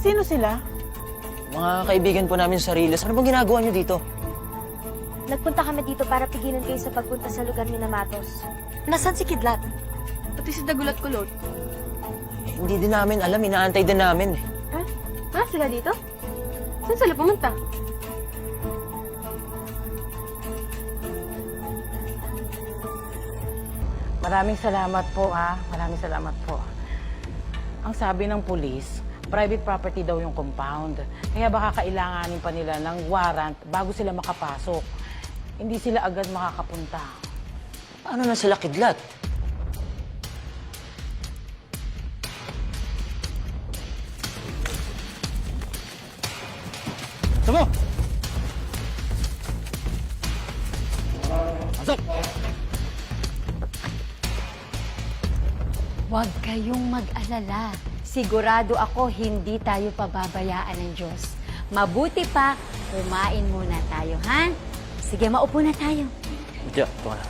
Sino sila? Mga kaibigan po namin sa Riles. Ano bang ginagawa niyo dito? Nagpunta kami dito para pigilan kayo sa pagpunta sa lugar ni Matos. Nasaan si Kidlat? Pati si Dagulat Kulot. Hindi din namin alam. Inaantay din namin. Ha? Wala sila dito? Saan sila pumunta? Maraming salamat po, ha? Maraming salamat po. Ang sabi ng pulis, private property daw yung compound. Kaya baka kailanganin pa nila ng warrant bago sila makapasok. Hindi sila agad makakapunta. Paano na sila kidlat? Tama! Pasok! Huwag kayong mag-alala. Sigurado ako hindi tayo pababayaan ng Diyos. Mabuti pa, kumain muna tayo, ha? Sige, maupo na tayo. Diyan, ito na.